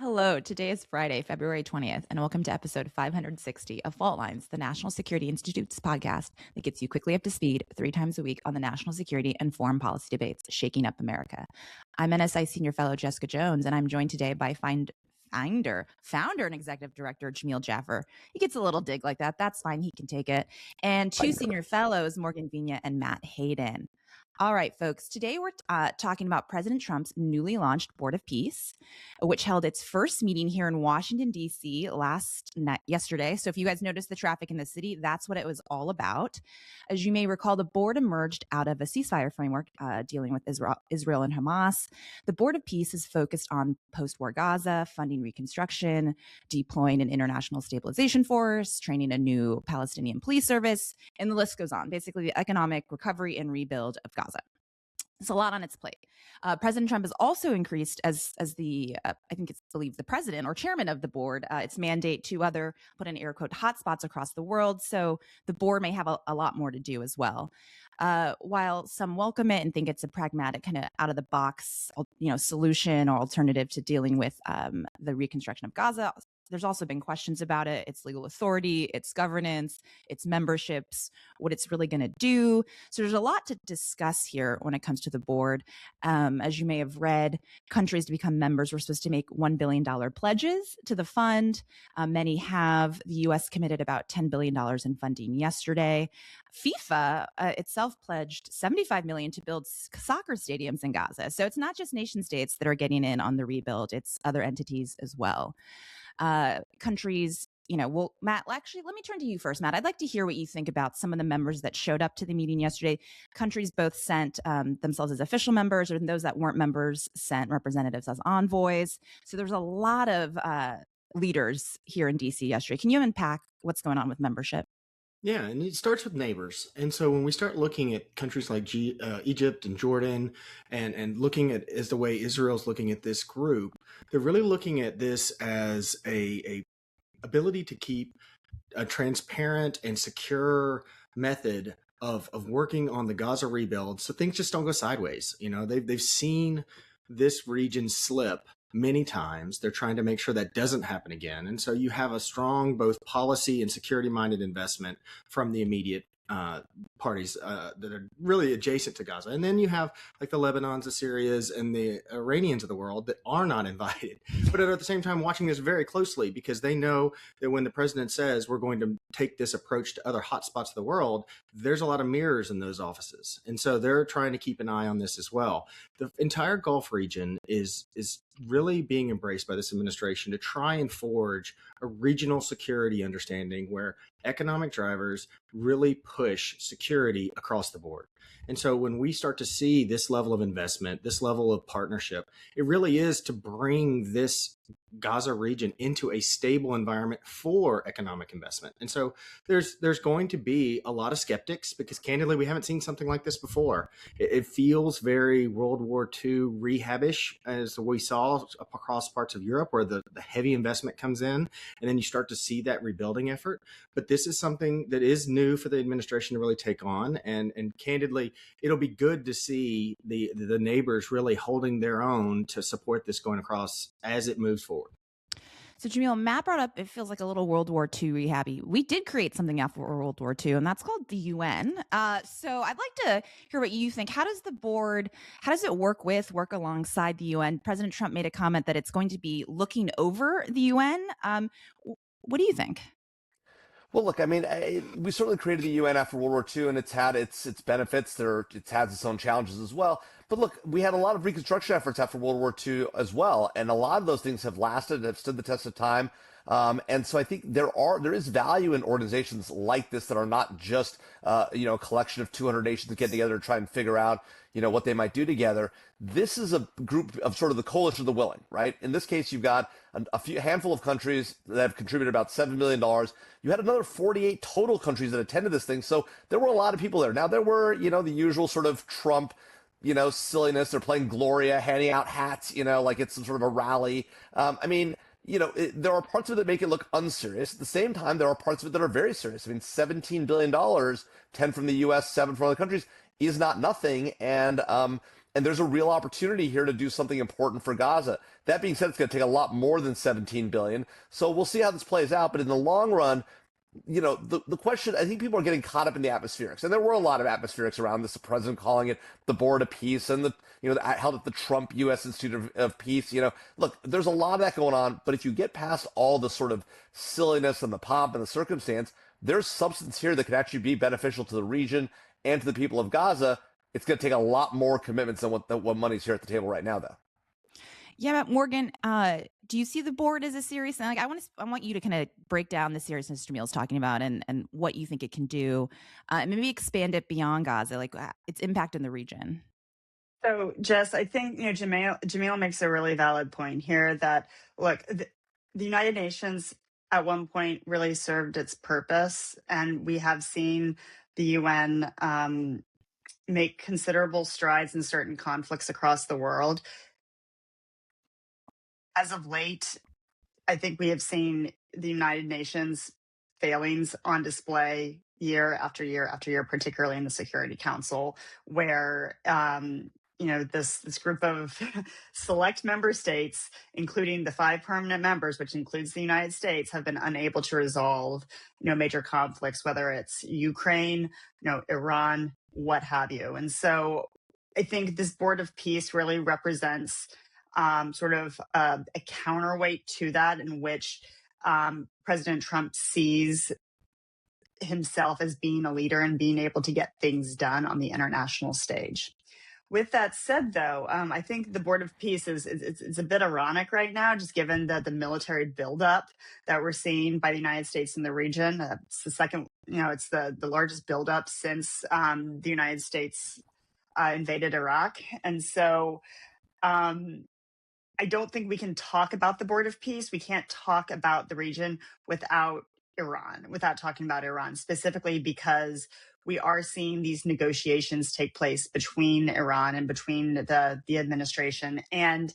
Hello, today is Friday, February 20th, and welcome to episode 560 of Fault Lines, the National Security Institute's podcast that gets you quickly up to speed 3 times a week on the national security and foreign policy debates shaking up America. I'm NSI Senior Fellow Jessica Jones, and I'm joined today by founder, and executive director Jamil Jaffer. He gets a little dig like that. That's fine. He can take it. And two senior fellows, Morgan Vina and Matt Hayden. All right, folks. Today we're talking about President Trump's newly launched Board of Peace, which held its first meeting here in Washington, D.C. yesterday. So if you guys noticed the traffic in the city, that's what it was all about. As you may recall, the board emerged out of a ceasefire framework dealing with Israel and Hamas. The Board of Peace is focused on post-war Gaza, funding reconstruction, deploying an international stabilization force, training a new Palestinian police service, and the list goes on. Basically, the economic recovery and rebuild of Gaza. It's a lot on its plate. President Trump has also increased, as the I think it's believed the president or chairman of the board, its mandate to other, put in air quote, hotspots across the world. So the board may have a lot more to do as well. While some welcome it and think it's a pragmatic, kind of out of the box, solution or alternative to dealing with the reconstruction of Gaza, there's also been questions about it, its legal authority, its governance, its memberships, what it's really going to do. So there's a lot to discuss here when it comes to the board. As you may have read, countries to become members were supposed to make $1 billion pledges to the fund. Many have. The U.S. committed about $10 billion in funding yesterday. FIFA itself pledged $75 million to build soccer stadiums in Gaza. So it's not just nation states that are getting in on the rebuild, it's other entities as well. Countries, Matt, actually, let me turn to you first, Matt. I'd like to hear what you think about some of the members that showed up to the meeting yesterday. Countries both sent themselves as official members, or those that weren't members sent representatives as envoys. So there's a lot of leaders here in DC yesterday. Can you unpack what's going on with membership? Yeah, and it starts with neighbors. And so when we start looking at countries like Egypt and Jordan and looking at as the way Israel's looking at this group, they're really looking at this as a ability to keep a transparent and secure method of working on the Gaza rebuild so things just don't go sideways. They've seen this region slip many times. They're trying to make sure that doesn't happen again. And so you have a strong both policy and security-minded investment from the immediate parties that are really adjacent to Gaza. And then you have like the Lebanons, the Syrias, and the Iranians of the world that are not invited, but are at the same time watching this very closely because they know that when the president says we're going to take this approach to other hotspots of the world, there's a lot of mirrors in those offices. And so they're trying to keep an eye on this as well. The entire Gulf region is really being embraced by this administration to try and forge a regional security understanding where economic drivers really push security across the board. And so when we start to see this level of investment, this level of partnership, it really is to bring this Gaza region into a stable environment for economic investment. And so there's going to be a lot of skeptics because candidly, we haven't seen something like this before. It feels very World War II rehab-ish as we saw across parts of Europe where the heavy investment comes in and then you start to see that rebuilding effort. But this is something that is new for the administration to really take on. And candidly, it'll be good to see the neighbors really holding their own to support this going across as it moves forward. So, Jamil, Matt brought up, it feels like a little World War II rehabby. We did create something after World War II, and that's called the UN. So I'd like to hear what you think. How does it work alongside the UN? President Trump made a comment that it's going to be looking over the UN. What do you think? Well, look, I mean, we certainly created the UN after World War II, and it's had its benefits. It has its own challenges as well. But look, we had a lot of reconstruction efforts after World War II as well, and a lot of those things have lasted, have stood the test of time. And so I think there is value in organizations like this that are not just a collection of 200 nations that get together to try and figure out what they might do together. This is a group of sort of the coalition of the willing, right? In this case, you've got a handful of countries that have contributed about $7 million. You had another 48 total countries that attended this thing. So there were a lot of people there. Now there were, the usual sort of Trump, silliness. They're playing Gloria, handing out hats, like it's some sort of a rally. There are parts of it that make it look unserious. At the same time, there are parts of it that are very serious. I mean, $17 billion, 10 from the U.S., 7 from other countries, is not nothing. And And there's a real opportunity here to do something important for Gaza. That being said, it's going to take a lot more than 17 billion. So we'll see how this plays out. But in the long run, the question, I think people are getting caught up in the atmospherics. And there were a lot of atmospherics around this, the president calling it the Board of Peace and held at the Trump U.S. Institute of Peace. Look, there's a lot of that going on. But if you get past all the sort of silliness and the pomp and the circumstance, there's substance here that could actually be beneficial to the region and to the people of Gaza. It's going to take a lot more commitments than what money's here at the table right now, though. Yeah, Morgan, do you see the board as a serious thing? Like, I want you to kind of break down the seriousness Jamil's talking about and what you think it can do, and maybe expand it beyond Gaza, like its impact in the region. So, Jess, I think Jamil makes a really valid point here that look, the United Nations at one point really served its purpose, and we have seen the UN make considerable strides in certain conflicts across the world. As of late, I think we have seen the United Nations failings on display year after year after year, particularly in the Security Council, where this group of select member states, including the 5 permanent members, which includes the United States, have been unable to resolve major conflicts, whether it's Ukraine, Iran, what have you. And so I think this Board of Peace really represents sort of a counterweight to that, in which President Trump sees himself as being a leader and being able to get things done on the international stage. With that said, though, I think the Board of Peace is a bit ironic right now, just given the military buildup that we're seeing by the United States in the region. It's the second, it's the largest buildup since the United States invaded Iraq. And so I don't think we can talk about the Board of Peace. We can't talk about the region without talking about Iran, specifically because we are seeing these negotiations take place between Iran and between the administration. And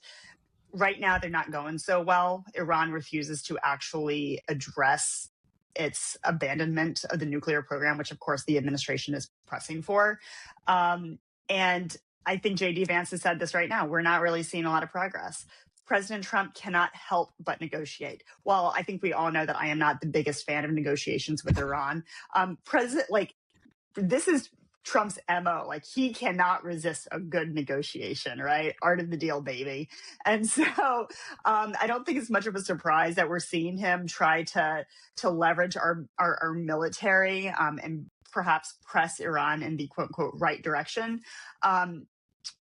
right now, they're not going so well. Iran refuses to actually address its abandonment of the nuclear program, which, of course, the administration is pressing for. And I think J.D. Vance has said this right now. We're not really seeing a lot of progress. President Trump cannot help but negotiate. Well, I think we all know that I am not the biggest fan of negotiations with Iran. This is Trump's MO. Like, he cannot resist a good negotiation, right? Art of the deal, baby. And so I don't think it's much of a surprise that we're seeing him try to leverage our military and perhaps press Iran in the quote unquote right direction.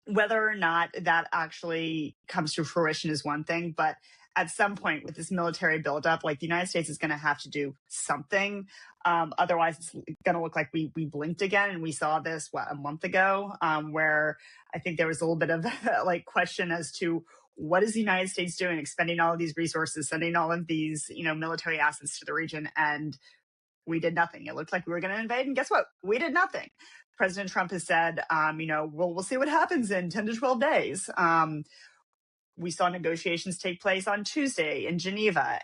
Whether or not that actually comes to fruition is one thing, but at some point with this military buildup, like, the United States is going to have to do something. Otherwise, it's going to look like we blinked again. And we saw this, a month ago, where I think there was a little bit of question as to what is the United States doing, expending all of these resources, sending all of these, military assets to the region. And we did nothing. It looked like we were going to invade. And guess what? We did nothing. President Trump has said, we'll see what happens in 10 to 12 days. We saw negotiations take place on Tuesday in Geneva.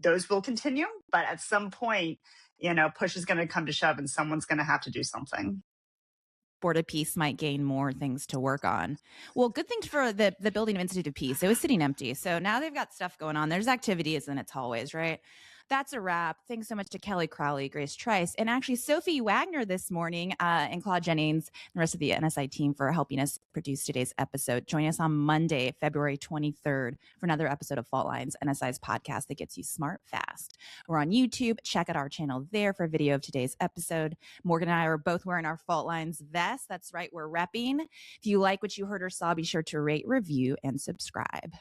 Those will continue, but at some point, push is going to come to shove and someone's going to have to do something. Board of Peace might gain more things to work on. Well, good thing for the building of Institute of Peace. It was sitting empty. So now they've got stuff going on. There's activities in its hallways, right? That's a wrap. Thanks so much to Kelly Crowley, Grace Trice, and actually Sophie Wagner this morning, and Claude Jennings and the rest of the NSI team for helping us produce today's episode. Join us on Monday, February 23rd for another episode of Fault Lines, NSI's podcast that gets you smart fast. We're on YouTube. Check out our channel there for a video of today's episode. Morgan and I are both wearing our Fault Lines vests. That's right, we're repping. If you like what you heard or saw, be sure to rate, review, and subscribe.